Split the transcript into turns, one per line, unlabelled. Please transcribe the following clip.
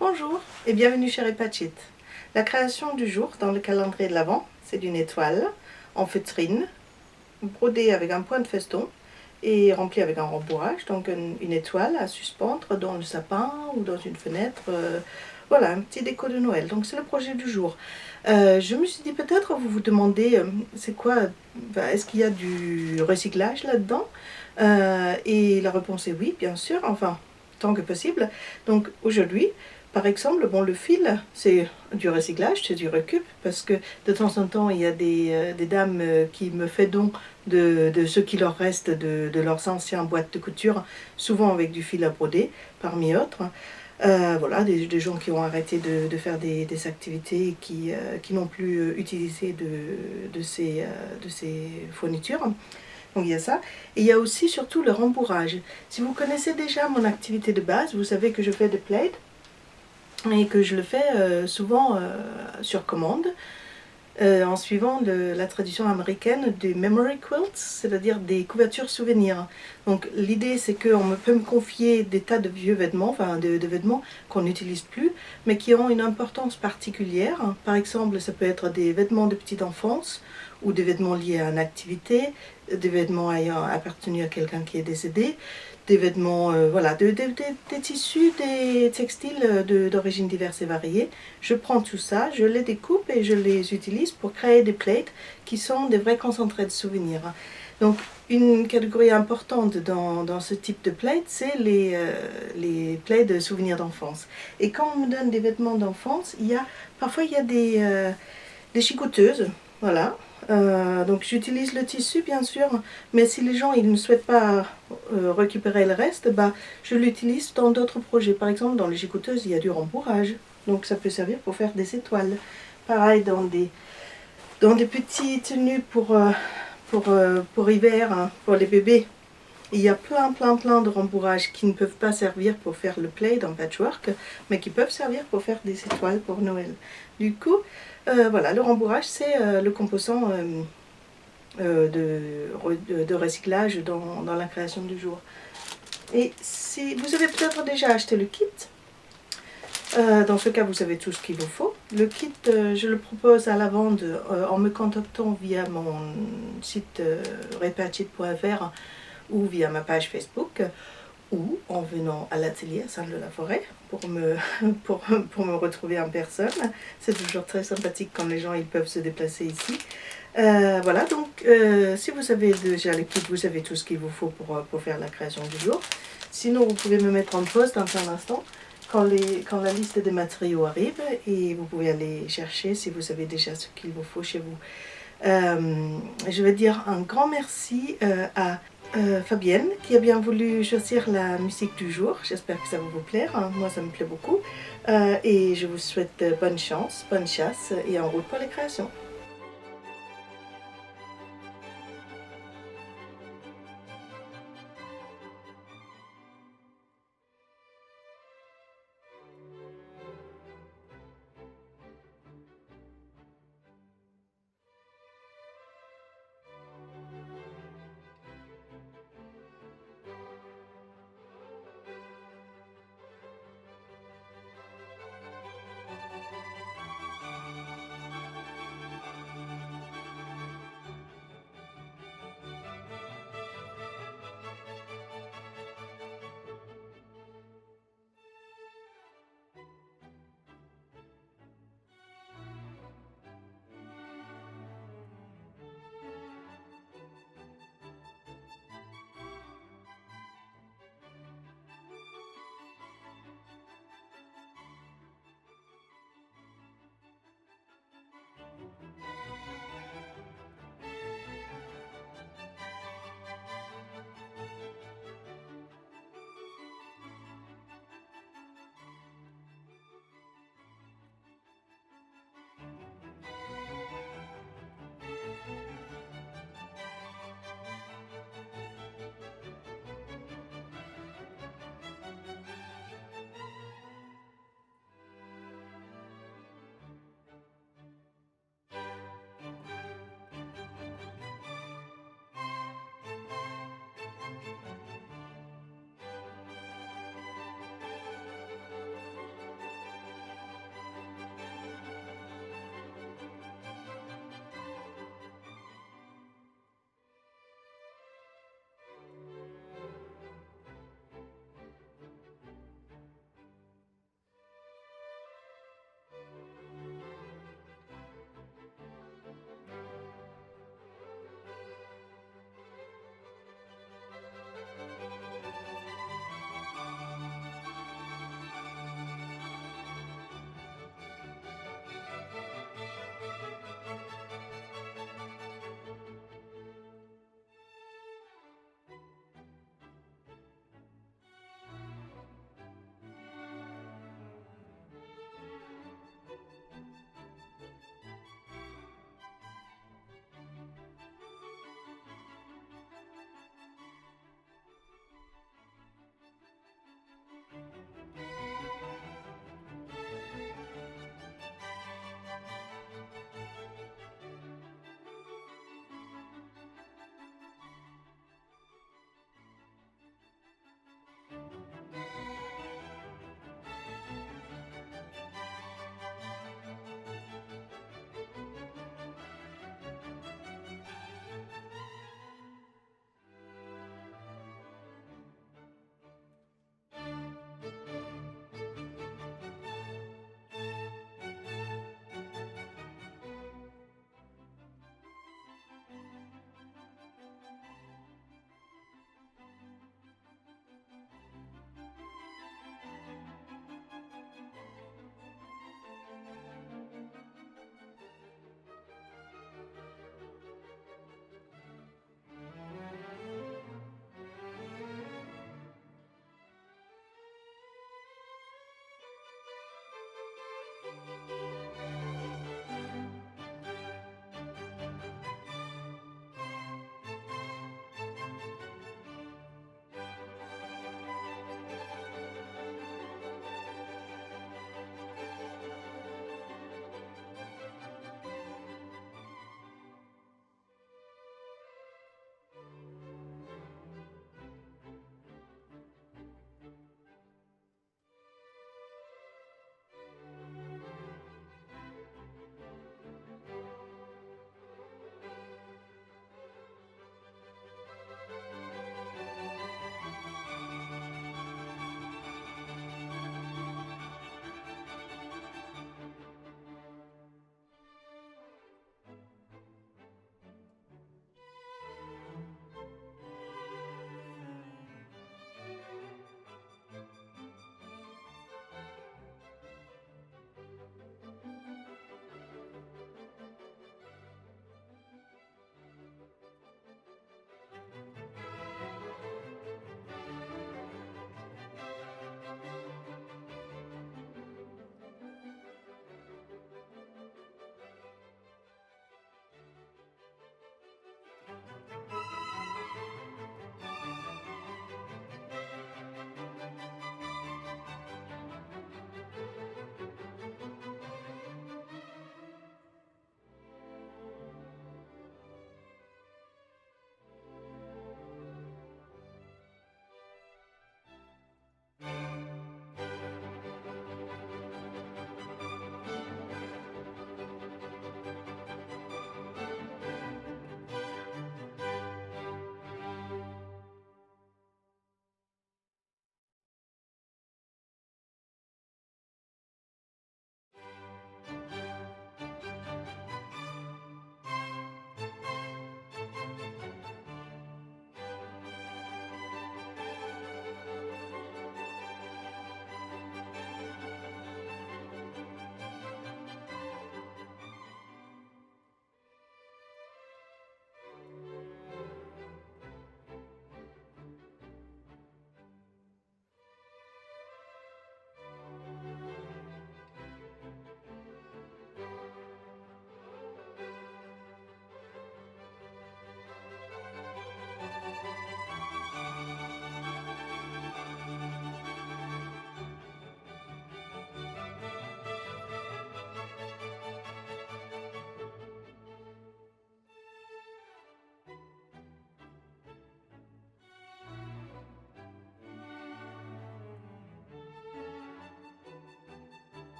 Bonjour et bienvenue chez Repatchit. La création du jour dans le calendrier de l'Avent, c'est d'une étoile en feutrine, brodée avec un point de feston et remplie avec un rembourrage, donc une étoile à suspendre dans le sapin ou dans une fenêtre. Voilà, un petit déco de Noël. Donc c'est le projet du jour. Je me suis dit peut-être vous vous demandez c'est quoi, est-ce qu'il y a du recyclage là-dedans? Et la réponse est oui, bien sûr, enfin tant que possible. Donc aujourd'hui, par exemple, bon, le fil, c'est du recyclage, c'est du récup, parce que de temps en temps, il y a des dames qui me font don de ce qui leur reste de leurs anciennes boîtes de couture, souvent avec du fil à broder, parmi autres. Voilà, des gens qui ont arrêté de faire des activités et qui n'ont plus utilisé de ces fournitures. Donc il y a ça. Et il y a aussi surtout le rembourrage. Si vous connaissez déjà mon activité de base, vous savez que je fais des plaids et que je le fais souvent sur commande. En suivant la tradition américaine des memory quilts, c'est-à-dire des couvertures souvenirs. Donc l'idée c'est qu'on peut me confier des tas de vieux vêtements, enfin de vêtements qu'on n'utilise plus, mais qui ont une importance particulière. Par exemple, ça peut être des vêtements de petite enfance, ou des vêtements liés à une activité, des vêtements ayant appartenu à quelqu'un qui est décédé, des vêtements, voilà, des tissus, des textiles d'origine diverses et variées. Je prends tout ça, je les découpe et je les utilise pour créer des plates qui sont des vrais concentrés de souvenirs. Donc une catégorie importante dans ce type de plates, c'est les plates de souvenirs d'enfance. Et quand on me donne des vêtements d'enfance, parfois il y a des chicoteuses, voilà. Donc j'utilise le tissu bien sûr, mais si les gens ils ne souhaitent pas récupérer le reste, je l'utilise dans d'autres projets. Par exemple dans les chicouteuses il y a du rembourrage, donc ça peut servir pour faire des étoiles. Pareil dans des petites tenues pour hiver, hein, pour les bébés. Il y a plein de rembourrages qui ne peuvent pas servir pour faire le plaid en patchwork, mais qui peuvent servir pour faire des étoiles pour Noël. Du coup, voilà, le rembourrage, c'est le composant de recyclage dans la création du jour. Et si vous avez peut-être déjà acheté le kit, dans ce cas, vous avez tout ce qu'il vous faut. Le kit, je le propose à la vente en me contactant via mon site repatchit.fr ou via ma page Facebook, ou en venant à l'atelier à Sainte-de-la-Forêt pour me retrouver en personne. C'est toujours très sympathique quand les gens ils peuvent se déplacer ici. Voilà, donc si vous avez déjà le kit, vous avez tout ce qu'il vous faut pour faire la création du jour. Sinon, vous pouvez me mettre en pause dans un instant quand la liste des matériaux arrive et vous pouvez aller chercher si vous avez déjà ce qu'il vous faut chez vous. Je vais dire un grand merci à Fabienne qui a bien voulu choisir la musique du jour. J'espère que ça va vous plaire, hein. Moi ça me plaît beaucoup. Et je vous souhaite bonne chance, bonne chasse et en route pour les créations.